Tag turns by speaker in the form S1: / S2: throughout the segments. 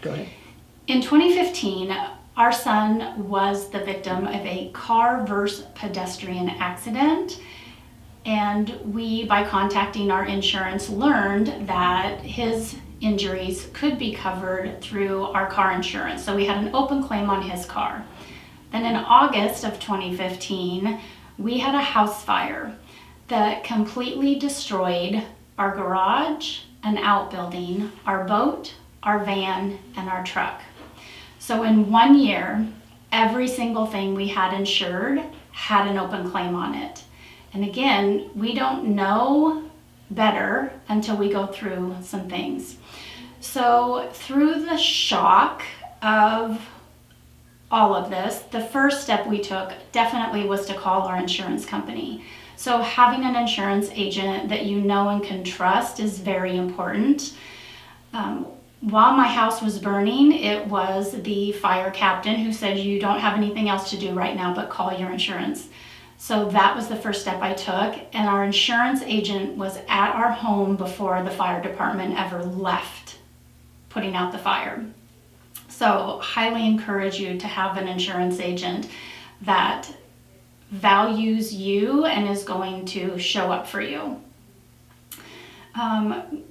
S1: Go ahead.
S2: In 2015, our son was the victim of a car versus pedestrian accident. And we, by contacting our insurance, learned that his injuries could be covered through our car insurance. So we had an open claim on his car. Then in August of 2015, we had a house fire that completely destroyed our garage, an outbuilding, our boat, our van, and our truck. So in 1 year, every single thing we had insured had an open claim on it. And again, we don't know better until we go through some things. So through the shock of all of this, the first step we took definitely was to call our insurance company. So having an insurance agent that you know and can trust is very important. While my house was burning, it was the fire captain who said, you don't have anything else to do right now but call your insurance. So that was the first step I took, and our insurance agent was at our home before the fire department ever left putting out the fire. So highly encourage you to have an insurance agent that values you and is going to show up for you.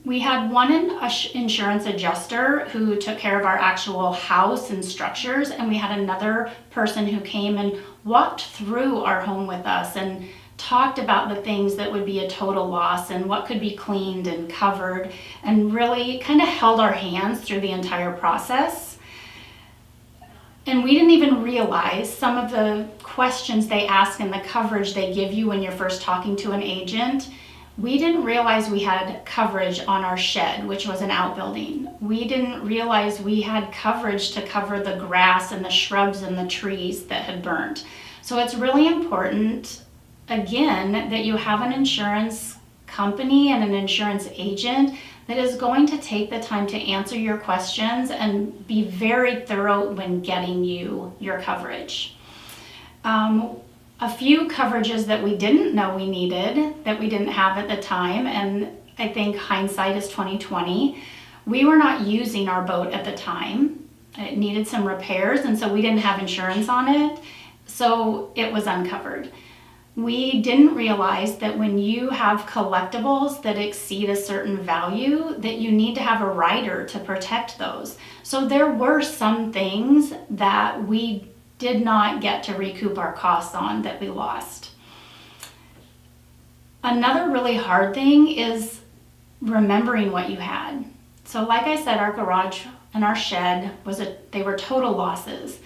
S2: We had one insurance adjuster who took care of our actual house and structures, and we had another person who came and walked through our home with us and talked about the things that would be a total loss and what could be cleaned and covered, and really kind of held our hands through the entire process. And we didn't even realize some of the questions they ask and the coverage they give you when you're first talking to an agent. We didn't realize we had coverage on our shed, which was an outbuilding. We didn't realize we had coverage to cover the grass and the shrubs and the trees that had burnt. So it's really important, again, that you have an insurance company and an insurance agent that is going to take the time to answer your questions and be very thorough when getting you your coverage. A few coverages that we didn't know we needed, that we didn't have at the time, and I think hindsight is 2020. We were not using our boat at the time. It needed some repairs, and so we didn't have insurance on it, so it was uncovered. We didn't realize that when you have collectibles that exceed a certain value, that you need to have a rider to protect those. So there were some things that we did not get to recoup our costs on that we lost. Another really hard thing is remembering what you had. So like I said, our garage and our shed they were total losses.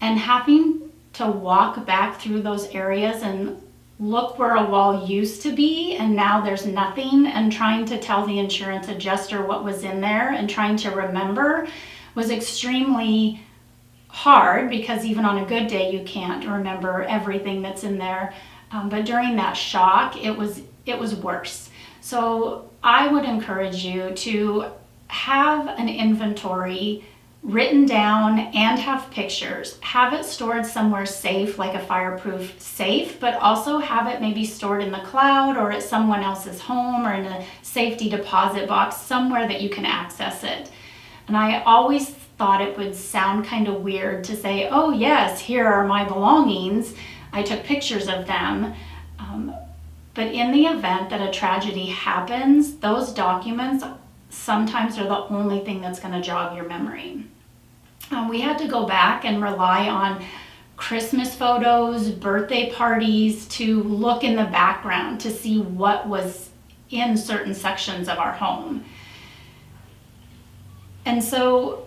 S2: And having to walk back through those areas and look where a wall used to be and now there's nothing, and trying to tell the insurance adjuster what was in there and trying to remember was extremely hard, because even on a good day you can't remember everything that's in there. But during that shock, it was worse. So I would encourage you to have an inventory written down and have pictures. Have it stored somewhere safe, like a fireproof safe, but also have it maybe stored in the cloud or at someone else's home or in a safety deposit box, somewhere that you can access it. And I always thought it would sound kind of weird to say, oh yes, here are my belongings. I took pictures of them. But in the event that a tragedy happens, those documents sometimes are the only thing that's going to jog your memory. We had to go back and rely on Christmas photos, birthday parties to look in the background to see what was in certain sections of our home. And so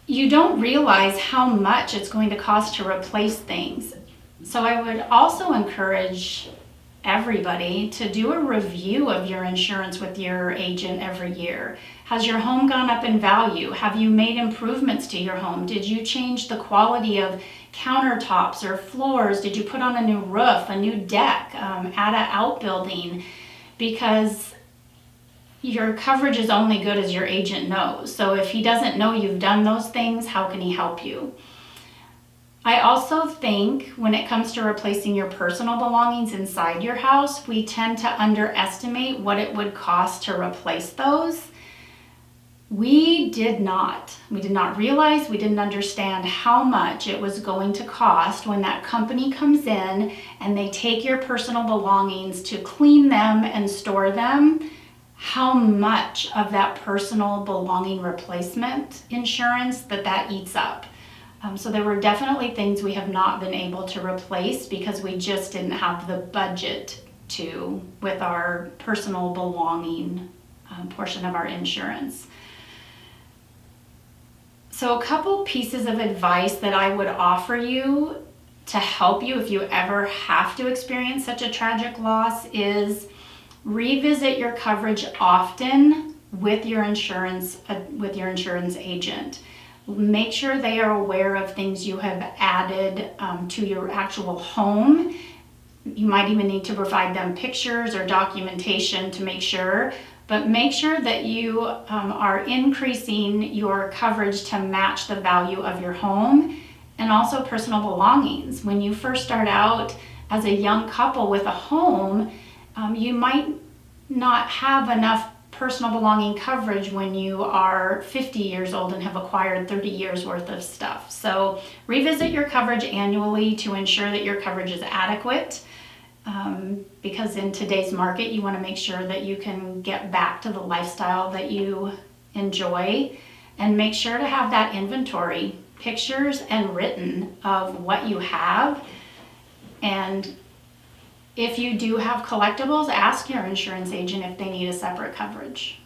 S2: you don't realize how much it's going to cost to replace things. So I would also encourage everybody to do a review of your insurance with your agent every year. Has your home gone up in value? Have you made improvements to your home? Did you change the quality of countertops or floors? Did you put on a new roof, a new deck, add an outbuilding? Because your coverage is only good as your agent knows. So if he doesn't know you've done those things, how can he help you? I also think when it comes to replacing your personal belongings inside your house, we tend to underestimate what it would cost to replace those. We did not. We did not realize, we didn't understand how much it was going to cost when that company comes in and they take your personal belongings to clean them and store them, how much of that personal belonging replacement insurance that eats up. So there were definitely things we have not been able to replace because we just didn't have the budget to with our personal belonging portion of our insurance. So a couple pieces of advice that I would offer you to help you if you ever have to experience such a tragic loss is revisit your coverage often with your insurance agent. Make sure they are aware of things you have added to your actual home. You might even need to provide them pictures or documentation to make sure, but make sure that you are increasing your coverage to match the value of your home and also personal belongings. When you first start out as a young couple with a home, you might not have enough personal belonging coverage when you are 50 years old and have acquired 30 years worth of stuff. So revisit your coverage annually to ensure that your coverage is adequate. Because in today's market, you want to make sure that you can get back to the lifestyle that you enjoy, and make sure to have that inventory, pictures and written of what you have. And if you do have collectibles, ask your insurance agent if they need a separate coverage.